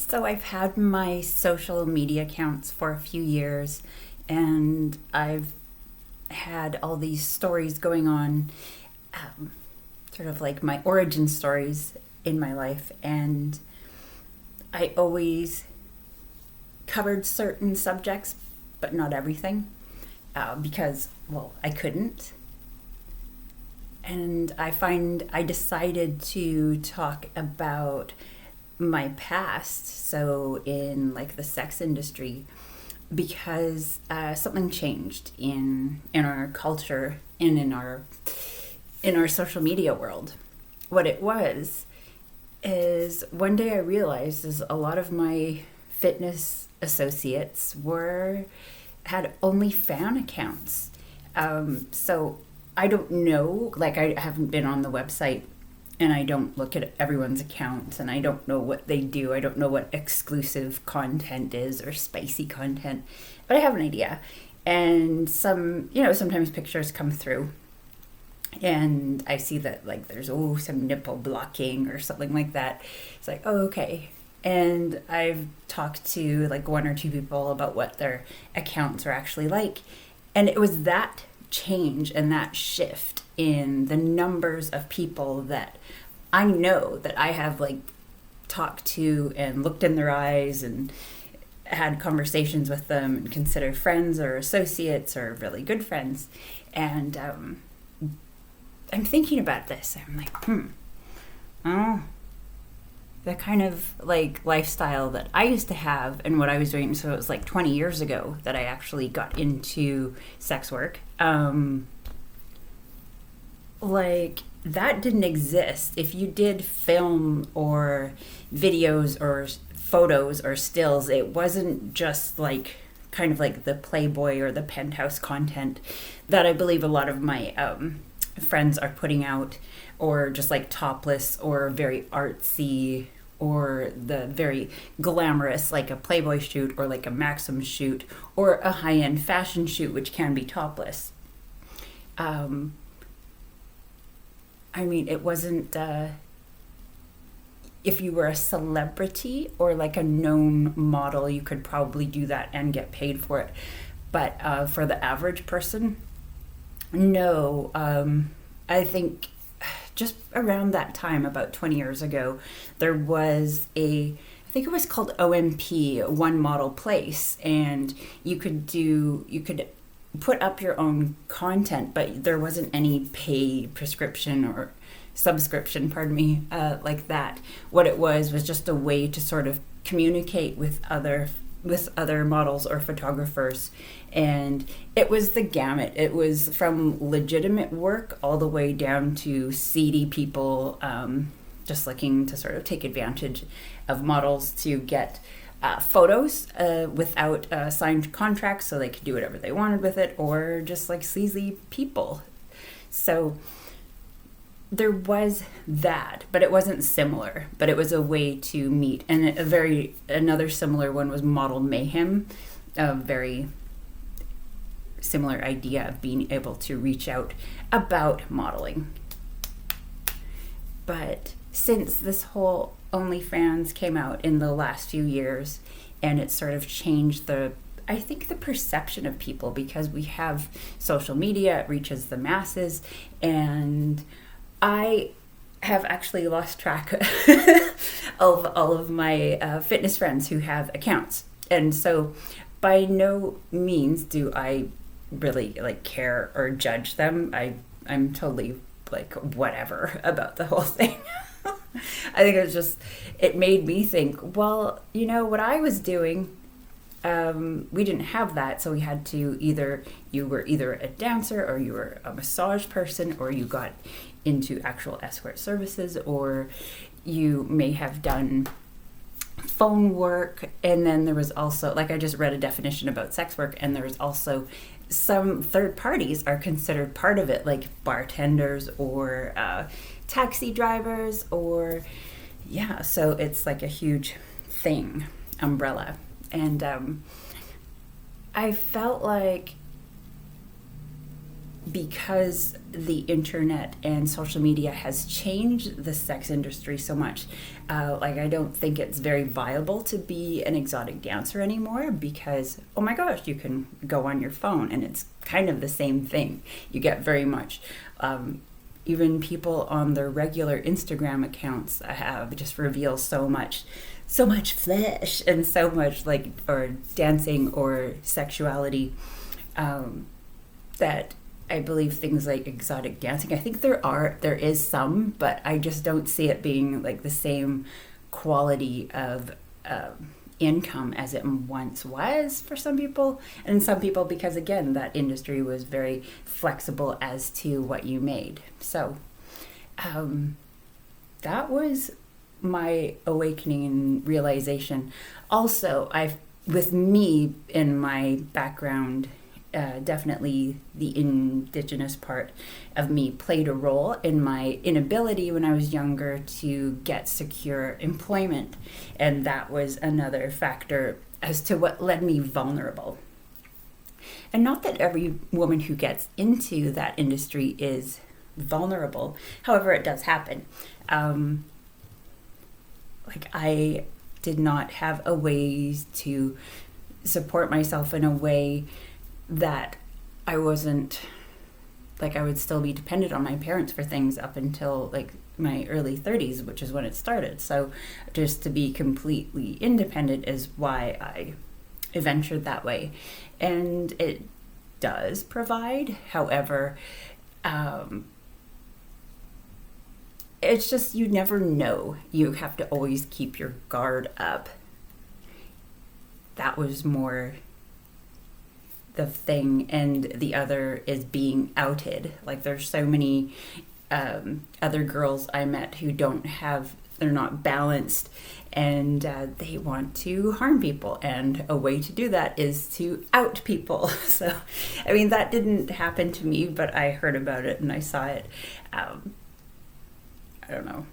So I've had my social media accounts for a few years, and I've had all these stories going on, sort of like my origin stories in my life. And I always covered certain subjects, but not everything, because, well, I couldn't. And I decided to talk about my past, so in like the sex industry, because something changed in our culture and in our social media world. What it was is one day I realized is a lot of my fitness associates had only fan accounts. So I don't know, like I haven't been on the website and I don't look at everyone's accounts and I don't know what they do. I don't know what exclusive content is or spicy content, but I have an idea. And sometimes pictures come through and I see that like there's some nipple blocking or something like that. It's like, oh, okay. And I've talked to like one or two people about what their accounts are actually like. And it was that change and that shift in the numbers of people that I know that I have like talked to and looked in their eyes and had conversations with them and considered friends or associates or really good friends. And I'm thinking about this. I'm like, oh, the kind of like lifestyle that I used to have and what I was doing. So it was like 20 years ago that I actually got into sex work. Like that didn't exist. If you did film or videos or photos or stills, it wasn't just like kind of like the Playboy or the Penthouse content that I believe a lot of my friends are putting out, or just like topless or very artsy or the very glamorous like a Playboy shoot or like a Maxim shoot or a high-end fashion shoot which can be topless. I mean, it wasn't, if you were a celebrity or like a known model, you could probably do that and get paid for it. But for the average person, no. I think just around that time, about 20 years ago, there was I think it was called OMP, One Model Place, and you could put up your own content, but there wasn't any pay prescription or subscription, like that. What it was just a way to sort of communicate with other models or photographers. And it was the gamut. It was from legitimate work all the way down to seedy people just looking to sort of take advantage of models to get photos without signed contracts so they could do whatever they wanted with it, or just like sleazy people. So there was that, but it wasn't similar, but it was a way to meet. And another similar one was Model Mayhem, a very similar idea of being able to reach out about modeling. But since this whole OnlyFans came out in the last few years, and it sort of changed I think the perception of people, because we have social media, it reaches the masses, and I have actually lost track of all of my fitness friends who have accounts. And so by no means do I really like care or judge them. I'm totally like whatever about the whole thing. I think it made me think, well, what I was doing, we didn't have that, so we had to you were either a dancer or you were a massage person or you got into actual escort services, or you may have done phone work. And then there was also, like I just read a definition about sex work, and there was also some third parties are considered part of it, like bartenders or taxi drivers, or so it's like a huge thing, umbrella. And I felt like because the internet and social media has changed the sex industry so much, like I don't think it's very viable to be an exotic dancer anymore because, oh my gosh, you can go on your phone and it's kind of the same thing. You get very much, even people on their regular Instagram accounts have just reveal so much flesh and so much like, or dancing or sexuality, that I believe things like exotic dancing, I think there is some, but I just don't see it being like the same quality of income as it once was for some people. And some people, because again, that industry was very flexible as to what you made. So that was my awakening and realization. Also, with me in my background, definitely the indigenous part of me played a role in my inability when I was younger to get secure employment. And that was another factor as to what led me vulnerable. And not that every woman who gets into that industry is vulnerable. However, it does happen. Like I did not have a way to support myself in a way that I wasn't, like I would still be dependent on my parents for things up until like my early 30s, which is when it started. So just to be completely independent is why I ventured that way. And it does provide, however, it's just, you never know. You have to always keep your guard up. That was more the thing, and the other is being outed. Like there's so many other girls I met who they're not balanced, and they want to harm people, and a way to do that is to out people. So I mean, that didn't happen to me, but I heard about it and I saw it. I don't know.